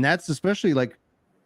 And that's especially like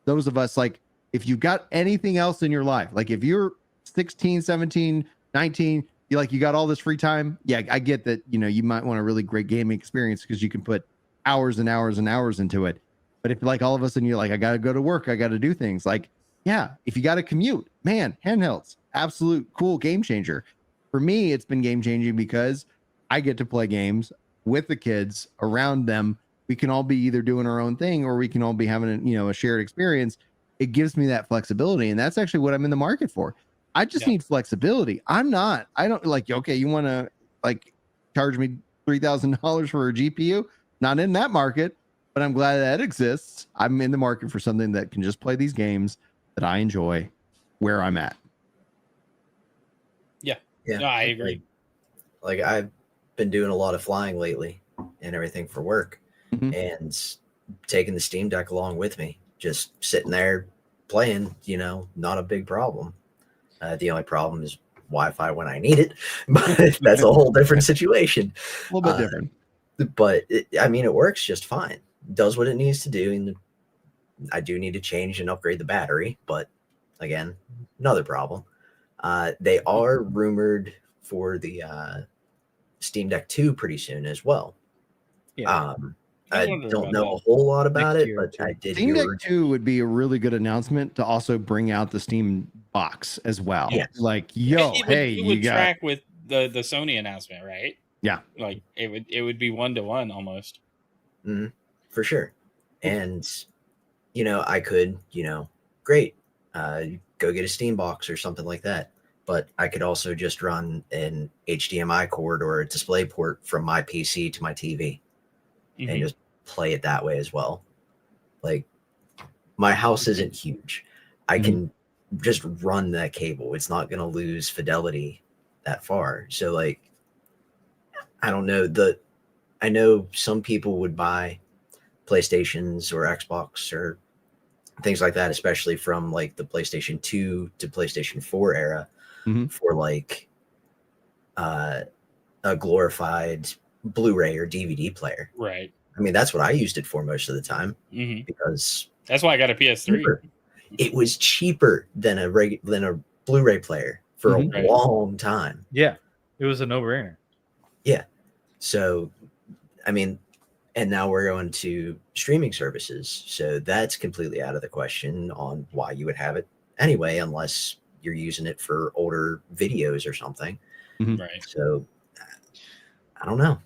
those of us, like if you got anything else in your life, like if you're 16, 17, 19, you got all this free time. Yeah, I get that, you might want a really great gaming experience because you can put hours and hours and hours into it. But if like all of a sudden you're like, I got to go to work, I got to do things, like, yeah, if you got to commute, man, handhelds, absolute cool game changer. For me, it's been game changing because I get to play games with the kids around them. We can all be either doing our own thing or we can all be having a shared experience. It gives me that flexibility, and that's actually what I'm in the market for. I just need flexibility. I don't like, okay, you want to like charge me $3,000 for a GPU? Not in that market, but I'm glad that exists. I'm in the market for something that can just play these games that I enjoy where I'm at. Yeah. No, I agree. Like I've been doing a lot of flying lately and everything for work, and taking the Steam Deck along with me, just sitting there playing, not a big problem. The only problem is Wi-Fi when I need it, but that's a whole different situation. A little bit different. But it works just fine. It does what it needs to do. And I do need to change and upgrade the battery, but again, another problem. They are rumored for the Steam Deck 2 pretty soon as well. Yeah. I don't know a whole lot about it, but I did. Steam Deck 2 would be a really good announcement to also bring out the Steam box as well. Yes. Like, it would track with the Sony announcement, right? Yeah. Like it would be 1-to-1 almost. For sure. And I could, great, go get a Steam box or something like that. But I could also just run an HDMI cord or a display port from my PC to my TV and just play it that way as well. Like, my house isn't huge. I can just run that cable. It's not going to lose fidelity that far. So, like, I don't know. I know some people would buy PlayStations or Xbox or things like that, especially from like the PlayStation 2 to PlayStation 4 era, for like a glorified Blu-ray or DVD player. Right. I mean, that's what I used it for most of the time, because that's why I got a PS3. It was cheaper than a Blu-ray player for a long time. Yeah, it was a no-brainer. Yeah. So, I mean, and now we're going to streaming services. So that's completely out of the question on why you would have it anyway, unless you're using it for older videos or something. Right. So I don't know.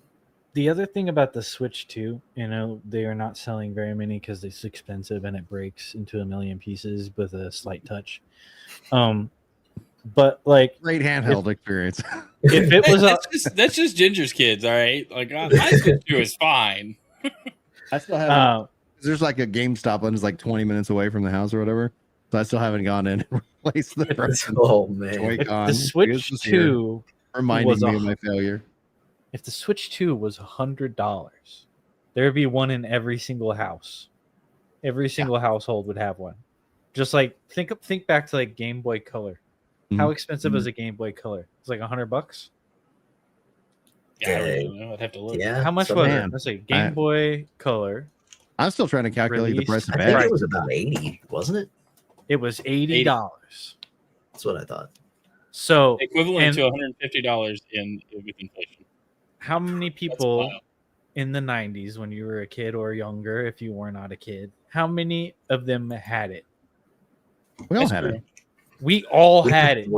The other thing about the Switch 2, they are not selling very many because it's expensive and it breaks into a million pieces with a slight touch. But like, great handheld experience. If it was that's just Ginger's kids, all right. Like my Switch 2 is fine. I still haven't. There's like a GameStop and it's like 20 minutes away from the house or whatever. So I still haven't gone in and replaced the Joy-Con. The Switch 2 reminding me of my failure. If the Switch 2 was $100, there would be one in every single house. Every single household would have one. Just like think back to like Game Boy Color. How expensive is a Game Boy Color? It's like $100. Yeah, I don't know. I'd have to look. Yeah, how much was it? Let's see. Game Boy Color. I'm still trying to calculate the price of I think it was about 80, wasn't it? It was $80. That's what I thought. So equivalent to $150 with inflation. How many people in the 90s, when you were a kid or younger, if you were not a kid, how many of them had it? We all had it. We all had it.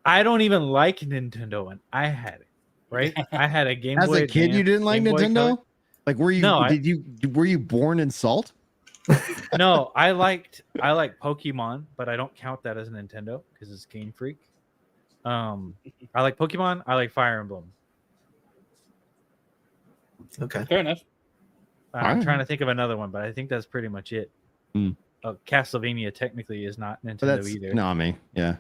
I don't even like Nintendo, and I had it. Right? I had a Game Boy. As a kid, you didn't like Nintendo? Like, were you? No, were you born in Salt? No, I like Pokemon, but I don't count that as a Nintendo because it's Game Freak. I like Pokemon. I like Fire Emblem. Okay, fair enough. I'm trying to think of another one, but I think that's pretty much it. Castlevania technically is not Nintendo either. Konami, yeah.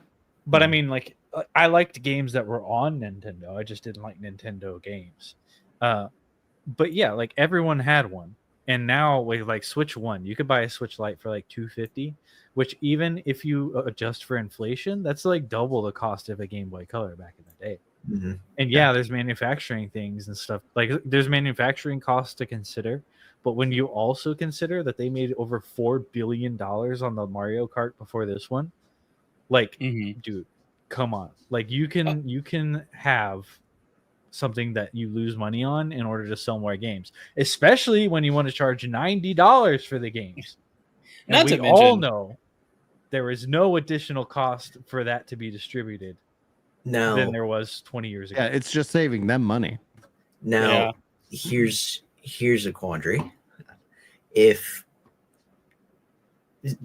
But I mean, like, I liked games that were on Nintendo. I just didn't like Nintendo games. But yeah, like everyone had one. And now with like Switch 1, you could buy a Switch Lite for like $250, which even if you adjust for inflation, that's like double the cost of a Game Boy Color back in the day. And yeah, there's manufacturing things and stuff. Like there's manufacturing costs to consider, But when you also consider that they made over $4 billion on the Mario Kart before this one, like, dude, come on. Like, you can have something that you lose money on in order to sell more games, especially when you want to charge $90 for the games. And Not we to mention, all know there is no additional cost for that to be distributed than there was 20 years ago. Yeah, it's just saving them money. Now, here's a quandary. If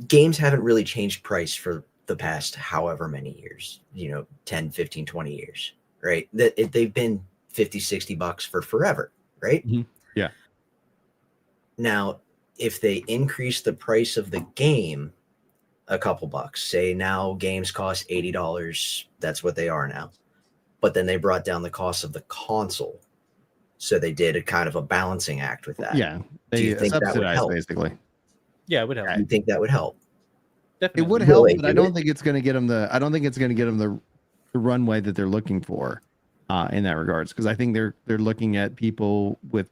games haven't really changed price for the past however many years, 10, 15, 20 years, right? They've been $50-$60 for forever, right? Mhm. Yeah. Now, if they increase the price of the game a couple bucks, say now games cost $80, that's what they are now. But then they brought down the cost of the console. So they did a kind of a balancing act with that. Yeah, Do they you think that would subsidize help? basically. Yeah, it would help. Do you think that would help? Definitely. It would Will help, they but I do don't it? think it's going to get them the runway that they're looking for in that regards. Because I think they're looking at people with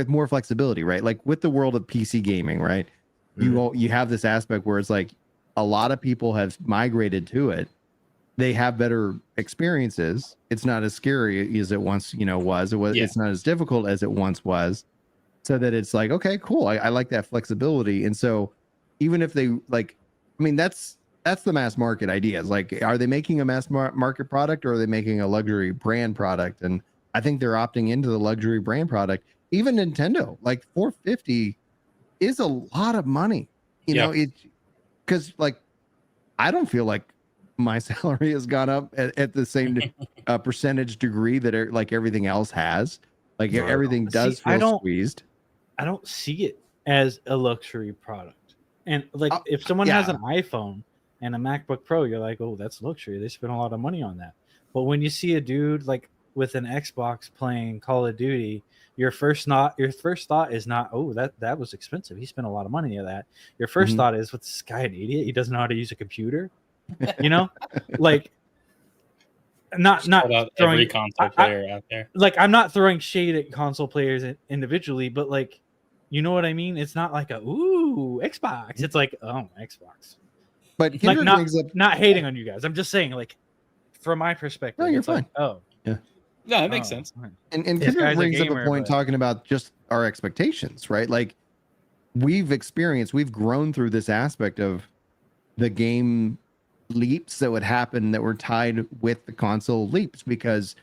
more flexibility, right? Like with the world of PC gaming, right? You have this aspect where it's like a lot of people have migrated to it. They have better experiences. It's not as scary as it once, was. It's not as difficult as it once was. So that it's like, okay, cool. I like that flexibility. And so even if they that's the mass market idea. It's like, are they making a mass market product or are they making a luxury brand product? And I think they're opting into the luxury brand product. Even Nintendo, like $450 is a lot of money. Because like, I don't feel like my salary has gone up at the same percentage degree that like everything else has. Like everything does feel squeezed. I don't see it as a luxury product. And like, if someone has an iPhone and a MacBook Pro, you're like, oh, that's luxury. They spent a lot of money on that. But when you see a dude like with an Xbox playing Call of Duty, your first thought is not, oh, that was expensive. He spent a lot of money on that. Your first thought is, what's this guy, an idiot? He doesn't know how to use a computer. Like, not throwing every console player out there. Like, I'm not throwing shade at console players individually, but like, you know what I mean? It's not like Xbox. It's like, oh, Xbox. But like, not hating on you guys. I'm just saying, like, from my perspective, no, you're it's fine. Like, oh, yeah, no, it makes sense. And Kendrick brings up a point talking about just our expectations, right? Like, we've grown through this aspect of the game leaps that would happen that were tied with the console leaps, because